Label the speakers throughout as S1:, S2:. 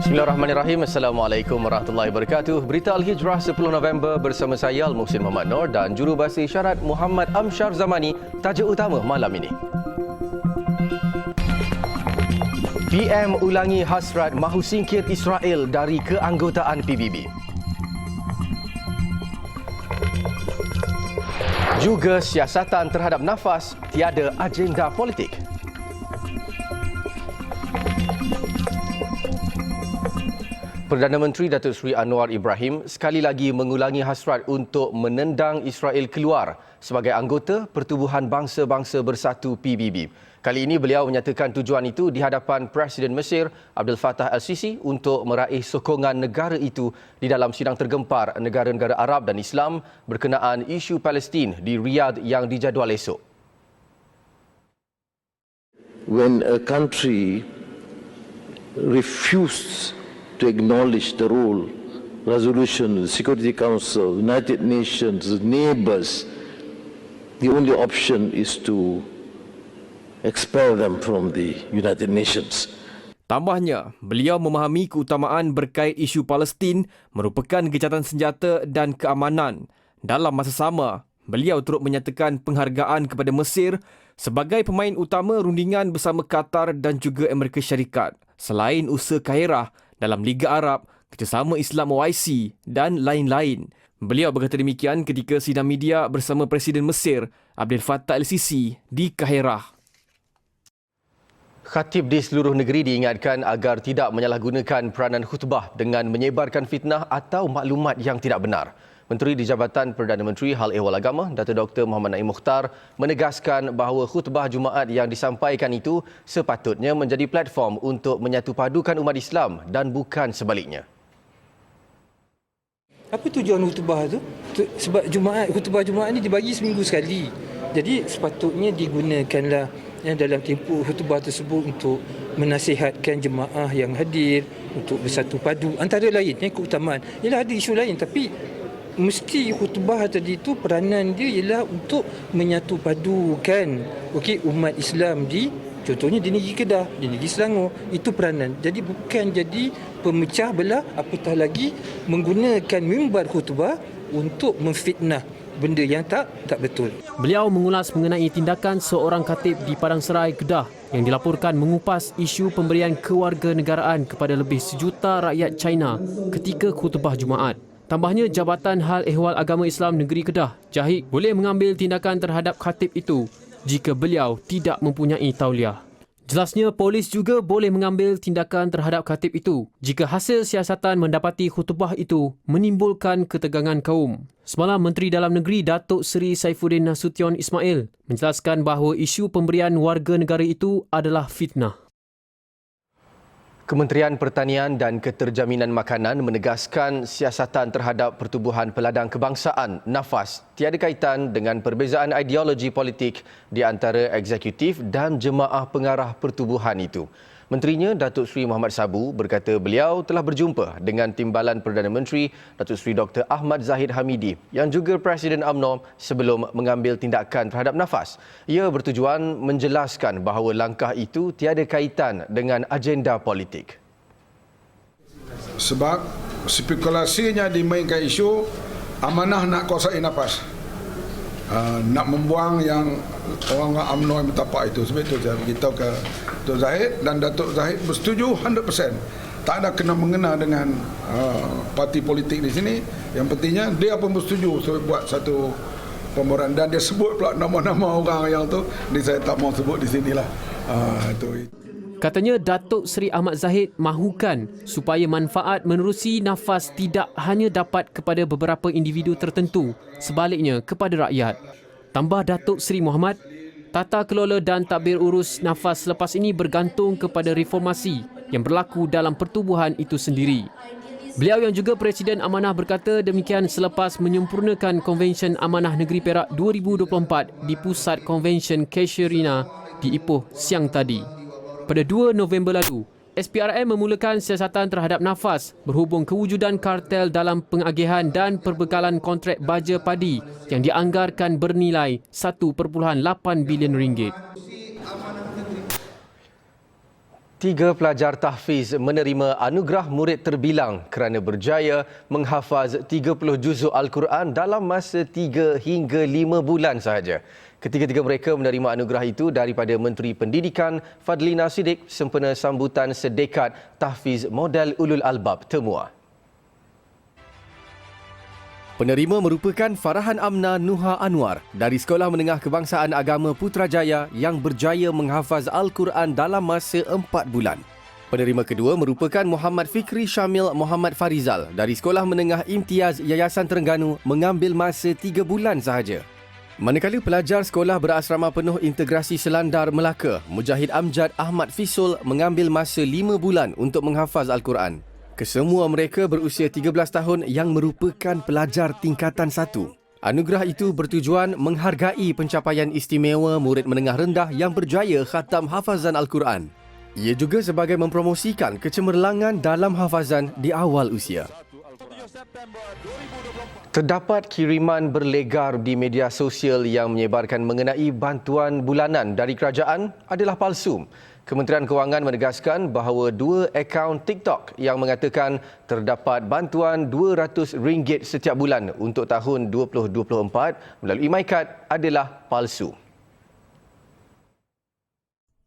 S1: Bismillahirrahmanirrahim. Assalamualaikum warahmatullahi wabarakatuh. Berita Al-Hijrah 10 November bersama saya Al-Muhsin Muhammad Noor dan jurubahasa isyarat Muhammad Amsyar Zamani. Tajuk utama malam ini. PM ulangi hasrat mahu singkir Israel dari keanggotaan PBB. Juga siasatan terhadap nafas, tiada agenda politik. Perdana Menteri Datuk Seri Anwar Ibrahim sekali lagi mengulangi hasrat untuk menendang Israel keluar sebagai anggota Pertubuhan Bangsa-Bangsa Bersatu PBB. Kali ini beliau menyatakan tujuan itu di hadapan Presiden Mesir Abdel Fattah al-Sisi untuk meraih sokongan negara itu di dalam sidang tergempar negara-negara Arab dan Islam berkenaan isu Palestin di Riyadh yang dijadual esok.
S2: When a country refuses to acknowledge the rule, resolution of the Security Council, United Nations, neighbors, the only option is to expel them from the United Nations.
S3: Tambahnya, beliau memahami keutamaan berkait isu Palestin merupakan gencatan senjata dan keamanan. Dalam masa sama, beliau turut menyatakan penghargaan kepada Mesir sebagai pemain utama rundingan bersama Qatar dan juga Amerika Syarikat, selain usaha Kairah dalam Liga Arab, Kerjasama Islam OIC dan lain-lain. Beliau berkata demikian ketika sidang media bersama Presiden Mesir Abdel Fattah al-Sisi di Kairah.
S1: Khatib di seluruh negeri diingatkan agar tidak menyalahgunakan peranan khutbah dengan menyebarkan fitnah atau maklumat yang tidak benar. Menteri di Jabatan Perdana Menteri Hal Ehwal Agama, Datuk Dr. Muhammad Naim Mukhtar, menegaskan bahawa khutbah Jumaat yang disampaikan itu sepatutnya menjadi platform untuk menyatupadukan umat Islam dan bukan sebaliknya.
S4: Apa tujuan khutbah tu? Sebab khutbah Jumaat ni dibagi seminggu sekali. Jadi sepatutnya digunakanlah dalam tempoh khutbah tersebut untuk menasihatkan jemaah yang hadir untuk bersatu padu. Antara lain keutamaan. Ialah ada isu lain tapi mesti khutbah tadi itu peranan dia ialah untuk menyatupadukan umat Islam contohnya di negeri Kedah, di negeri Selangor, itu peranan. Jadi bukan jadi pemecah belah, apatah lagi menggunakan mimbar khutbah untuk memfitnah benda yang tak betul.
S5: Beliau mengulas mengenai tindakan seorang khatib di Padang Serai, Kedah yang dilaporkan mengupas isu pemberian kewarganegaraan kepada lebih 1 juta rakyat China ketika khutbah Jumaat. Tambahnya, Jabatan Hal Ehwal Agama Islam Negeri Kedah, JAHIK, boleh mengambil tindakan terhadap khatib itu jika beliau tidak mempunyai tauliah. Jelasnya, polis juga boleh mengambil tindakan terhadap khatib itu jika hasil siasatan mendapati khutbah itu menimbulkan ketegangan kaum. Semalam, Menteri Dalam Negeri Datuk Seri Saifuddin Nasution Ismail menjelaskan bahawa isu pemberian warga negara itu adalah fitnah.
S1: Kementerian Pertanian dan Keterjaminan Makanan menegaskan siasatan terhadap Pertubuhan Peladang Kebangsaan NAFAS tiada kaitan dengan perbezaan ideologi politik di antara eksekutif dan jemaah pengarah pertubuhan itu. Menterinya Datuk Seri Muhammad Sabu berkata beliau telah berjumpa dengan Timbalan Perdana Menteri Datuk Seri Dr. Ahmad Zahid Hamidi yang juga Presiden UMNO sebelum mengambil tindakan terhadap NAFAS. Ia bertujuan menjelaskan bahawa langkah itu tiada kaitan dengan agenda politik.
S6: Sebab spekulasinya dimainkan isu amanah nak kuasai NAFAS. Nak membuang yang orang UMNO yang bertapak itu. Sebab itu saya beritahu ke Datuk Zahid dan Datuk Zahid bersetuju 100%. Tak ada kena-mengena dengan parti politik di sini. Yang pentingnya dia pun bersetuju buat satu pemboran dan dia sebut pula nama-nama orang yang tu. Ini saya tak mau sebut di sinilah. Itu.
S5: Katanya Datuk Seri Ahmad Zahid mahukan supaya manfaat menerusi NAFAS tidak hanya dapat kepada beberapa individu tertentu, sebaliknya kepada rakyat. Tambah Datuk Seri Muhammad, tata kelola dan tadbir urus NAFAS selepas ini bergantung kepada reformasi yang berlaku dalam pertubuhan itu sendiri. Beliau yang juga Presiden Amanah berkata demikian selepas menyempurnakan Konvensyen Amanah Negeri Perak 2024 di Pusat Konvensyen Casuarina di Ipoh siang tadi. Pada 2 November lalu, SPRM memulakan siasatan terhadap NAFAS berhubung kewujudan kartel dalam pengagihan dan perbekalan kontrak baja padi yang dianggarkan bernilai 1.8 bilion ringgit.
S1: 3 pelajar tahfiz menerima anugerah murid terbilang kerana berjaya menghafaz 30 juzuk Al-Quran dalam masa 3 hingga 5 bulan sahaja. Ketiga-tiga mereka menerima anugerah itu daripada Menteri Pendidikan Fadlina Siddiq sempena sambutan sedekat tahfiz model Ulul Albab Temua. Penerima merupakan Farahan Amna Nuha Anwar dari Sekolah Menengah Kebangsaan Agama Putrajaya yang berjaya menghafaz Al-Quran dalam masa 4 bulan. Penerima kedua merupakan Muhammad Fikri Syamil Muhammad Farizal dari Sekolah Menengah Imtiaz Yayasan Terengganu mengambil masa 3 bulan sahaja. Manakala pelajar sekolah berasrama penuh integrasi Selandar Melaka, Mujahid Amjad Ahmad Fisul mengambil masa 5 bulan untuk menghafaz Al-Quran. Kesemua mereka berusia 13 tahun yang merupakan pelajar tingkatan 1. Anugerah itu bertujuan menghargai pencapaian istimewa murid menengah rendah yang berjaya khatam hafazan Al-Quran. Ia juga sebagai mempromosikan kecemerlangan dalam hafazan di awal usia. Terdapat kiriman berlegar di media sosial yang menyebarkan mengenai bantuan bulanan dari kerajaan adalah palsu. Kementerian Kewangan menegaskan bahawa 2 akaun TikTok yang mengatakan terdapat bantuan RM200 setiap bulan untuk tahun 2024 melalui MyKad adalah palsu.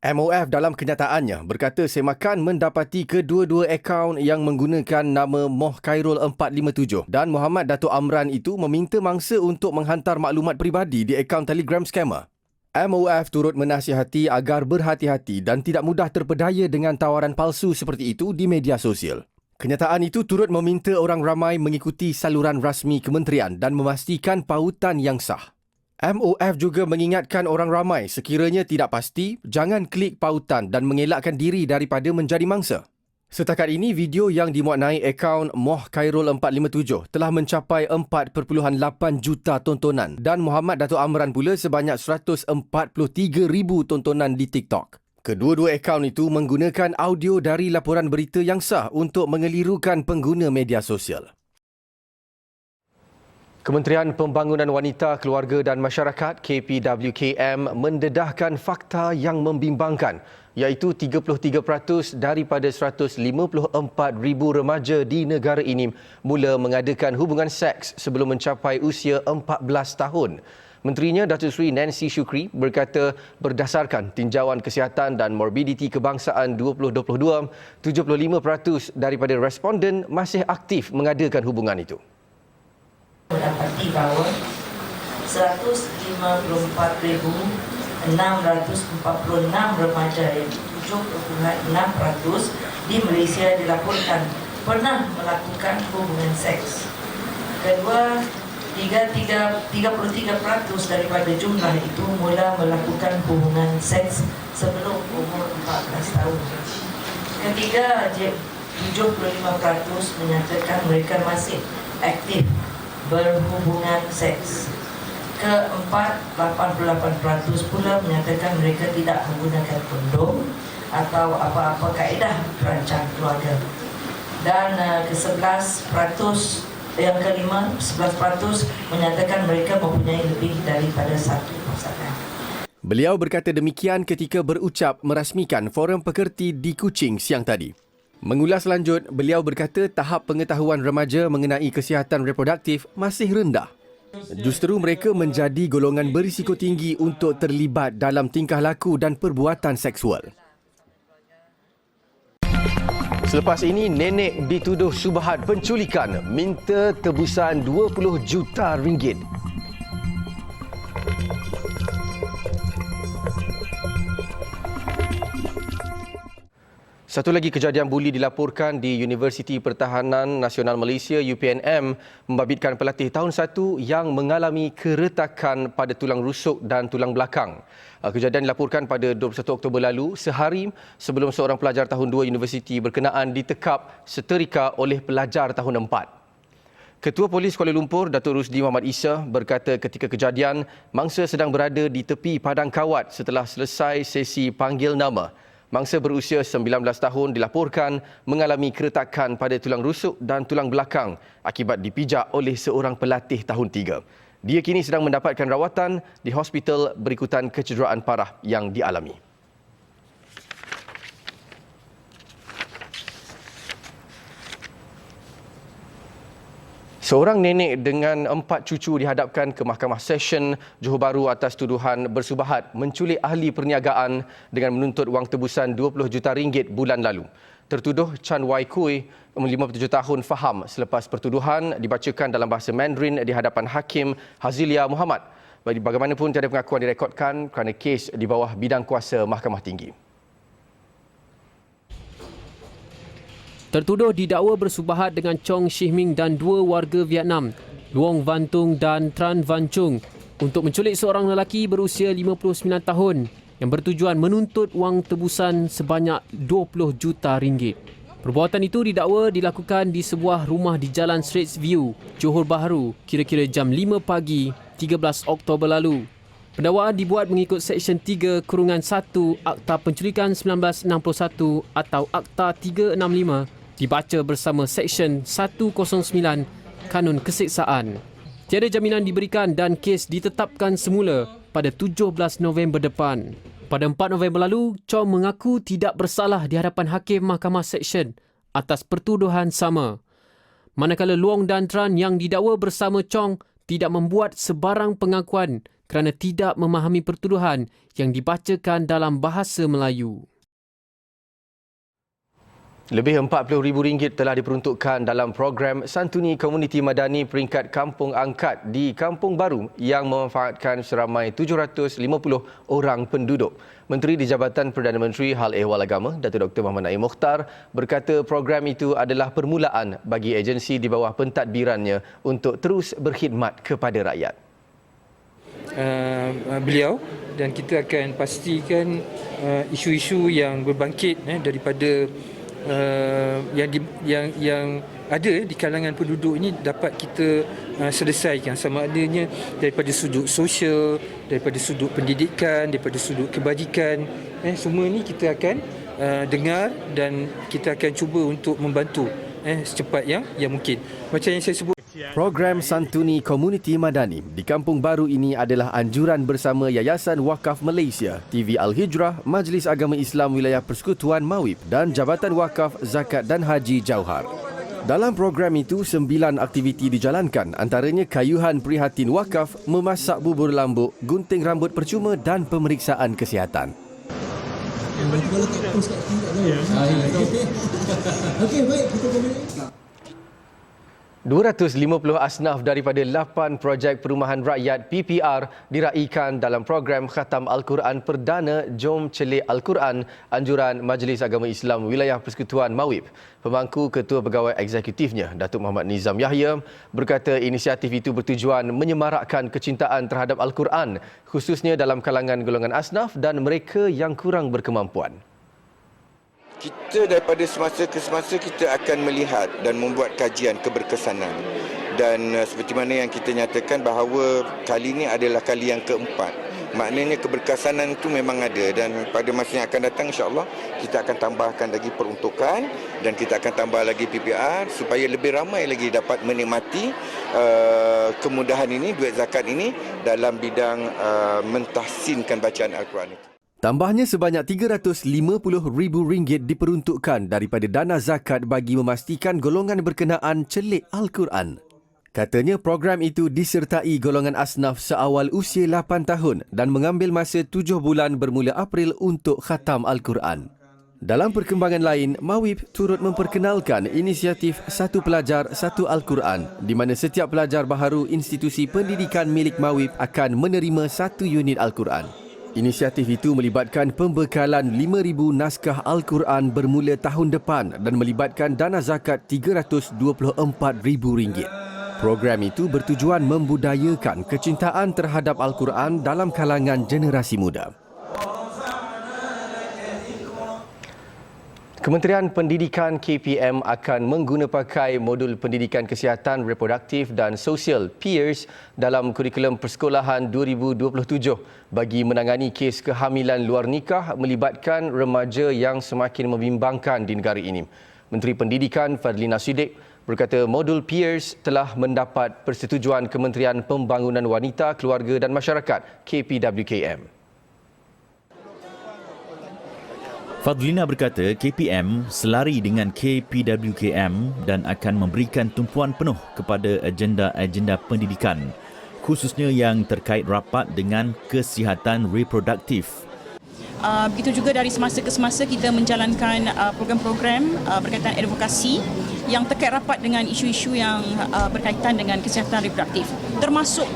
S1: MOF dalam kenyataannya berkata semakan mendapati kedua-dua akaun yang menggunakan nama Moh Khairul 457 dan Muhammad Datuk Amran itu meminta mangsa untuk menghantar maklumat peribadi di akaun Telegram scammer. MOF turut menasihati agar berhati-hati dan tidak mudah terpedaya dengan tawaran palsu seperti itu di media sosial. Kenyataan itu turut meminta orang ramai mengikuti saluran rasmi kementerian dan memastikan pautan yang sah. MOF juga mengingatkan orang ramai sekiranya tidak pasti, jangan klik pautan dan mengelakkan diri daripada menjadi mangsa. Setakat ini, video yang dimuatnai akaun Moh Khairul 457 telah mencapai 4.8 juta tontonan dan Muhammad Datuk Amran pula sebanyak 143,000 tontonan di TikTok. Kedua-dua akaun itu menggunakan audio dari laporan berita yang sah untuk mengelirukan pengguna media sosial. Kementerian Pembangunan Wanita, Keluarga dan Masyarakat KPWKM mendedahkan fakta yang membimbangkan iaitu 33% daripada 154,000 remaja di negara ini mula mengadakan hubungan seks sebelum mencapai usia 14 tahun. Menterinya Datuk Seri Nancy Shukri berkata berdasarkan tinjauan kesihatan dan morbiditi kebangsaan 2022, 75% daripada responden masih aktif mengadakan hubungan itu.
S7: Mendapati bahawa 154,646 remaja yang 7.6% di Malaysia dilaporkan pernah melakukan hubungan seks. Kedua, 33% daripada jumlah itu mula melakukan hubungan seks sebelum umur 14 tahun. Ketiga, 75% menyatakan mereka masih aktif berhubungan seks. Keempat, 88% pula menyatakan mereka tidak menggunakan kondom atau apa-apa kaedah perancang keluarga. Dan ke-11%, yang kelima, 11% menyatakan mereka mempunyai lebih daripada satu pasangan.
S1: Beliau berkata demikian ketika berucap merasmikan Forum Pekerti di Kuching siang tadi. Mengulas lanjut, beliau berkata tahap pengetahuan remaja mengenai kesihatan reproduktif masih rendah. Justru mereka menjadi golongan berisiko tinggi untuk terlibat dalam tingkah laku dan perbuatan seksual. Selepas ini, nenek dituduh syubhat penculikan minta tebusan RM20 juta. Satu lagi kejadian buli dilaporkan di Universiti Pertahanan Nasional Malaysia UPNM membabitkan pelatih tahun 1 yang mengalami keretakan pada tulang rusuk dan tulang belakang. Kejadian dilaporkan pada 21 Oktober lalu, sehari sebelum seorang pelajar tahun 2 universiti berkenaan ditekap seterika oleh pelajar tahun 4. Ketua Polis Kuala Lumpur, Datuk Rusdi Muhammad Isa berkata ketika kejadian, mangsa sedang berada di tepi padang kawat setelah selesai sesi panggil nama. Mangsa berusia 19 tahun dilaporkan mengalami keretakan pada tulang rusuk dan tulang belakang akibat dipijak oleh seorang pelatih tahun 3. Dia kini sedang mendapatkan rawatan di hospital berikutan kecederaan parah yang dialami. Seorang nenek dengan 4 cucu dihadapkan ke Mahkamah Session Johor Bahru atas tuduhan bersubahat menculik ahli perniagaan dengan menuntut wang tebusan 20 juta ringgit bulan lalu. Tertuduh Chan Wai Kui, 57 tahun, faham selepas pertuduhan dibacakan dalam bahasa Mandarin di hadapan Hakim Hazilia Muhammad. Bagaimanapun tiada pengakuan direkodkan kerana kes di bawah bidang kuasa Mahkamah Tinggi.
S5: Tertuduh didakwa bersubahat dengan Chong Shih Ming dan 2 warga Vietnam, Luong Van Tung dan Tran Van Chung, untuk menculik seorang lelaki berusia 59 tahun yang bertujuan menuntut wang tebusan sebanyak 20 juta ringgit. Perbuatan itu didakwa dilakukan di sebuah rumah di Jalan Straits View, Johor Bahru, kira-kira jam 5 pagi 13 Oktober lalu. Pendakwaan dibuat mengikut Seksyen 3-1 Akta Penculikan 1961 atau Akta 365 dibaca bersama Seksyen 109 Kanun Keseksaan. Tiada jaminan diberikan dan kes ditetapkan semula pada 17 November depan. Pada 4 November lalu, Chong mengaku tidak bersalah di hadapan Hakim Mahkamah Seksyen atas pertuduhan sama. Manakala Luong dan Tran yang didakwa bersama Chong tidak membuat sebarang pengakuan kerana tidak memahami pertuduhan yang dibacakan dalam bahasa Melayu.
S1: Lebih RM40,000 telah diperuntukkan dalam program Santuni Komuniti Madani peringkat Kampung Angkat di Kampung Baru yang memanfaatkan seramai 750 orang penduduk. Menteri di Jabatan Perdana Menteri Hal Ehwal Agama, Datuk Dr. Muhammad Naim Mokhtar, berkata program itu adalah permulaan bagi agensi di bawah pentadbirannya untuk terus berkhidmat kepada rakyat.
S4: Beliau dan kita akan pastikan isu-isu yang berbangkit daripada yang ada di kalangan penduduk ini dapat kita selesaikan, sama adanya daripada sudut sosial, daripada sudut pendidikan, daripada sudut kebajikan. Semua ini kita akan dengar dan kita akan cuba untuk membantu secepat yang mungkin. Macam yang saya sebut,
S1: Program Santuni Komuniti Madani di Kampung Baru ini adalah anjuran bersama Yayasan Wakaf Malaysia, TV Al-Hijrah, Majlis Agama Islam Wilayah Persekutuan Mawib dan Jabatan Wakaf Zakat dan Haji Jauhar. Dalam program itu, 9 aktiviti dijalankan, antaranya kayuhan prihatin wakaf, memasak bubur lambuk, gunting rambut percuma dan pemeriksaan kesihatan. Okey, baik, kita boleh 250 asnaf daripada 8 projek perumahan rakyat PPR diraikan dalam program Khatam Al-Quran Perdana Jom Celik Al-Quran anjuran Majlis Agama Islam Wilayah Persekutuan Mawib. Pemangku Ketua Pegawai Eksekutifnya, Datuk Muhammad Nizam Yahya, berkata inisiatif itu bertujuan menyemarakkan kecintaan terhadap Al-Quran, khususnya dalam kalangan golongan asnaf dan mereka yang kurang berkemampuan.
S8: Kita daripada semasa ke semasa kita akan melihat dan membuat kajian keberkesanan. Dan seperti mana yang kita nyatakan bahawa kali ini adalah kali yang keempat. Maknanya keberkesanan itu memang ada dan pada masa yang akan datang insya-Allah kita akan tambahkan lagi peruntukan dan kita akan tambah lagi PPR supaya lebih ramai lagi dapat menikmati kemudahan ini, duit zakat ini dalam bidang mentahsinkan bacaan Al-Quran itu.
S1: Tambahnya sebanyak RM350,000 diperuntukkan daripada dana zakat bagi memastikan golongan berkenaan celik Al-Quran. Katanya program itu disertai golongan asnaf seawal usia 8 tahun dan mengambil masa 7 bulan bermula April untuk khatam Al-Quran. Dalam perkembangan lain, Mawib turut memperkenalkan inisiatif Satu Pelajar Satu Al-Quran di mana setiap pelajar baharu institusi pendidikan milik Mawib akan menerima 1 unit Al-Quran. Inisiatif itu melibatkan pembekalan 5,000 naskah Al-Quran bermula tahun depan dan melibatkan dana zakat RM324,000. Program itu bertujuan membudayakan kecintaan terhadap Al-Quran dalam kalangan generasi muda. Kementerian Pendidikan KPM akan menggunapakai modul pendidikan kesihatan reproduktif dan sosial PEERS dalam kurikulum persekolahan 2027 bagi menangani kes kehamilan luar nikah melibatkan remaja yang semakin membimbangkan di negara ini. Menteri Pendidikan Fadlina Siddiq berkata modul PEERS telah mendapat persetujuan Kementerian Pembangunan Wanita, Keluarga dan Masyarakat KPWKM.
S9: Fadlina berkata KPM selari dengan KPWKM dan akan memberikan tumpuan penuh kepada agenda-agenda pendidikan, khususnya yang terkait rapat dengan kesihatan reproduktif.
S10: Begitu juga dari semasa ke semasa kita menjalankan program-program berkaitan advokasi yang terkait rapat dengan isu-isu yang berkaitan dengan kesihatan reproduktif, termasuk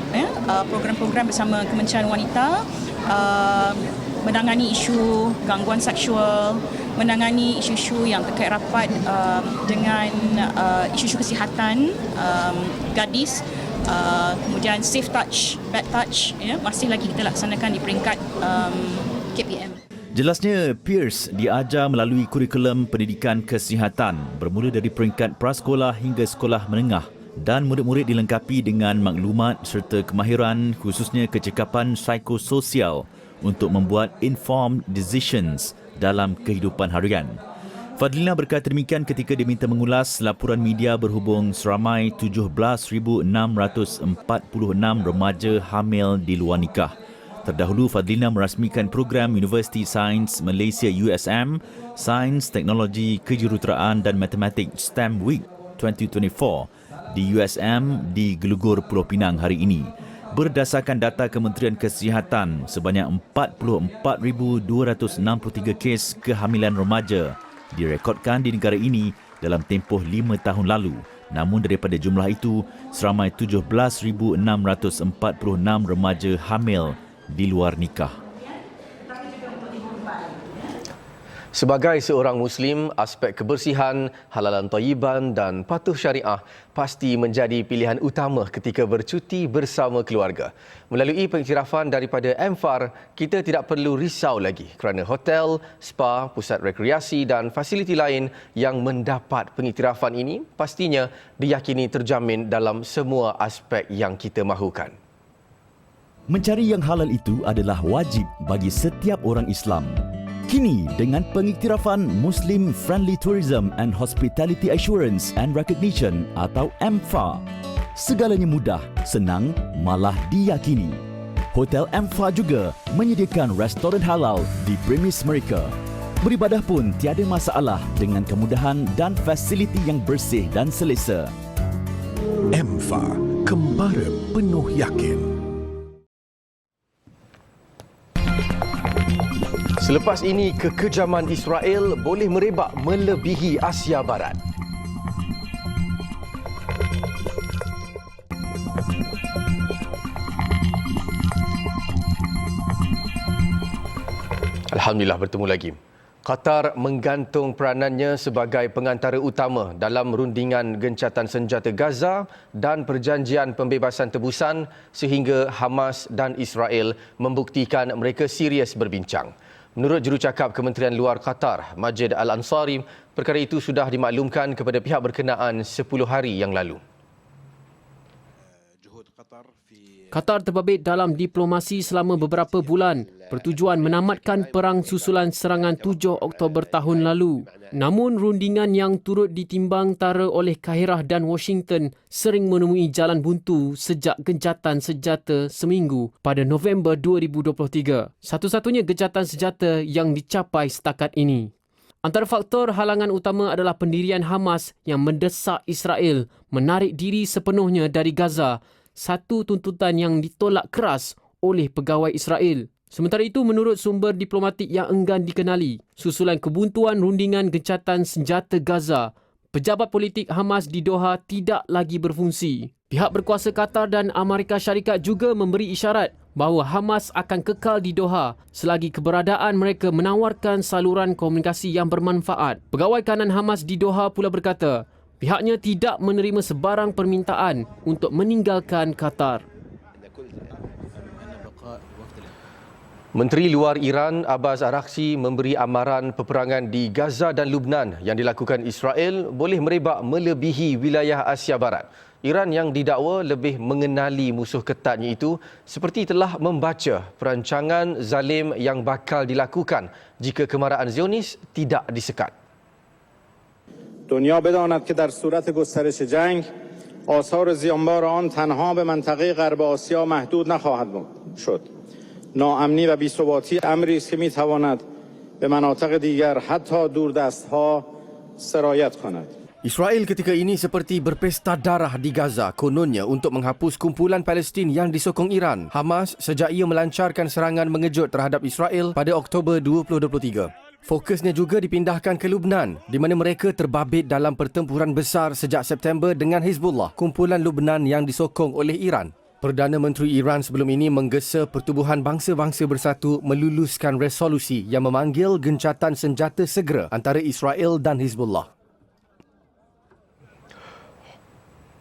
S10: program-program bersama Kementerian Wanita menangani isu gangguan seksual, menangani isu-isu yang terkait rapat dengan isu-isu kesihatan gadis, kemudian safe touch, bad touch, masih lagi kita laksanakan di peringkat KPM.
S9: Jelasnya, peers diajar melalui kurikulum pendidikan kesihatan bermula dari peringkat prasekolah hingga sekolah menengah dan murid-murid dilengkapi dengan maklumat serta kemahiran khususnya kecekapan psikososial untuk membuat informed decisions dalam kehidupan harian. Fadlina berkata demikian ketika diminta mengulas laporan media berhubung seramai 17,646 remaja hamil di luar nikah. Terdahulu, Fadlina merasmikan program University Sains Malaysia USM, Sains, Teknologi, Kejuruteraan dan Matematik STEM Week 2024 di USM di Gelugur Pulau Pinang hari ini. Berdasarkan data Kementerian Kesihatan, sebanyak 44,263 kes kehamilan remaja direkodkan di negara ini dalam tempoh 5 tahun lalu. Namun daripada jumlah itu, seramai 17,646 remaja hamil di luar nikah.
S1: Sebagai seorang Muslim, aspek kebersihan, halalan thayyiban dan patuh syariah pasti menjadi pilihan utama ketika bercuti bersama keluarga. Melalui pengiktirafan daripada MFAR, kita tidak perlu risau lagi kerana hotel, spa, pusat rekreasi dan fasiliti lain yang mendapat pengiktirafan ini pastinya diyakini terjamin dalam semua aspek yang kita mahukan.
S9: Mencari yang halal itu adalah wajib bagi setiap orang Islam. Kini, dengan pengiktirafan Muslim Friendly Tourism and Hospitality Assurance and Recognition atau MFA, segalanya mudah, senang, malah diyakini. Hotel MFA juga menyediakan restoran halal di premis mereka. Beribadah pun tiada masalah dengan kemudahan dan fasiliti yang bersih dan selesa.
S11: MFA, kembara penuh yakin.
S1: Selepas ini, kekejaman Israel boleh merebak melebihi Asia Barat. Alhamdulillah bertemu lagi. Qatar menggantung peranannya sebagai pengantara utama dalam rundingan gencatan senjata Gaza dan perjanjian pembebasan tebusan sehingga Hamas dan Israel membuktikan mereka serius berbincang. Menurut jurucakap Kementerian Luar Qatar, Majid Al-Ansari, perkara itu sudah dimaklumkan kepada pihak berkenaan 10 hari yang lalu.
S5: Qatar terbabit dalam diplomasi selama beberapa bulan bertujuan menamatkan perang susulan serangan 7 Oktober tahun lalu. Namun rundingan yang turut ditimbangtara oleh Kahirah dan Washington sering menemui jalan buntu sejak gencatan senjata seminggu pada November 2023. Satu-satunya gencatan senjata yang dicapai setakat ini. Antara faktor halangan utama adalah pendirian Hamas yang mendesak Israel menarik diri sepenuhnya dari Gaza, satu tuntutan yang ditolak keras oleh pegawai Israel. Sementara itu, menurut sumber diplomatik yang enggan dikenali, susulan kebuntuan rundingan gencatan senjata Gaza, pejabat politik Hamas di Doha tidak lagi berfungsi. Pihak berkuasa Qatar dan Amerika Syarikat juga memberi isyarat bahawa Hamas akan kekal di Doha selagi keberadaan mereka menawarkan saluran komunikasi yang bermanfaat. Pegawai kanan Hamas di Doha pula berkata, pihaknya tidak menerima sebarang permintaan untuk meninggalkan Qatar.
S1: Menteri Luar Iran Abbas Araghchi memberi amaran peperangan di Gaza dan Lubnan yang dilakukan Israel boleh merebak melebihi wilayah Asia Barat. Iran yang didakwa lebih mengenali musuh ketatnya itu seperti telah membaca perancangan zalim yang bakal dilakukan jika kemarahan Zionis tidak disekat.
S12: دنیا بداند که در صورت گسترش جنگ آثار زیانبار آن تنها به منطقه غرب آسیا محدود نخواهد شد. ناامنی و بی‌ثباتی امری است که می‌تواند به مناطق دیگر حتی دوردست‌ها سرایت کند.
S1: Israel ketika ini seperti berpesta darah di Gaza kononnya untuk menghapus kumpulan Palestin yang disokong Iran. Hamas sejak ia melancarkan serangan mengejut terhadap Israel pada Oktober 2023. Fokusnya juga dipindahkan ke Lubnan di mana mereka terbabit dalam pertempuran besar sejak September dengan Hezbollah, kumpulan Lubnan yang disokong oleh Iran. Perdana Menteri Iran sebelum ini menggesa Pertubuhan Bangsa-Bangsa Bersatu meluluskan resolusi yang memanggil gencatan senjata segera antara Israel dan Hezbollah.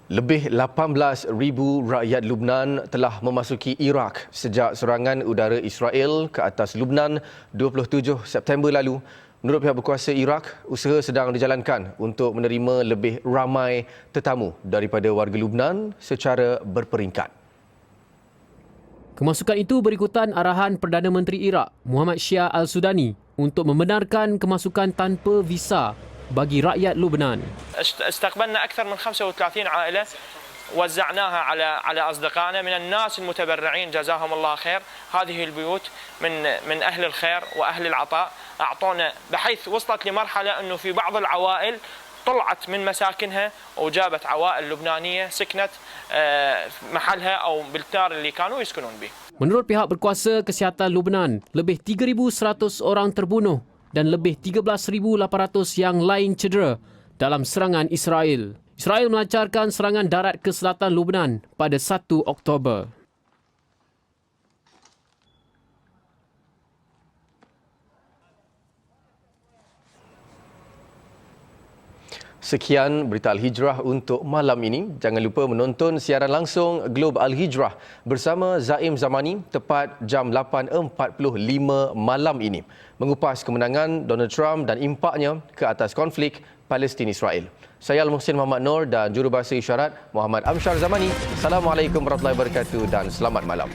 S1: Lebih 18,000 rakyat Lubnan telah memasuki Iraq sejak serangan udara Israel ke atas Lubnan 27 September lalu. Menurut pihak berkuasa Iraq, usaha sedang dijalankan untuk menerima lebih ramai tetamu daripada warga Lubnan secara berperingkat.
S5: Kemasukan itu berikutan arahan Perdana Menteri Iraq, Muhammad Shia Al-Sudani, untuk membenarkan kemasukan tanpa visa bagi rakyat Lubnan.
S13: استقبلنا أكثر من 35 عائلة وزعناها على أصدقائنا من الناس المتبرعين جزاهم الله خير. هذه البيوت من أهل الخير وأهل العطاء أعطونا بحيث وصلت لمرحلة أنه في بعض العوائل طلعت من مساكنها وجابت عوائل لبنانية سكنت محلها أو بالدار اللي كانوا يسكنون به.
S5: Menurut pihak berkuasa kesihatan Lubnan, lebih 3,100 orang terbunuh dan lebih 13,800 yang lain cedera dalam serangan Israel. Israel melancarkan serangan darat ke selatan Lubnan pada 1 Oktober.
S1: Sekian berita Al-Hijrah untuk malam ini. Jangan lupa menonton siaran langsung Globe Al-Hijrah bersama Zaim Zamani tepat jam 8.45 malam ini. Mengupas kemenangan Donald Trump dan impaknya ke atas konflik Palestin-Israel. Saya Al-Muhsin Muhammad Noor dan jurubahasa isyarat Muhammad Amshar Zamani. Assalamualaikum warahmatullahi wabarakatuh dan selamat malam.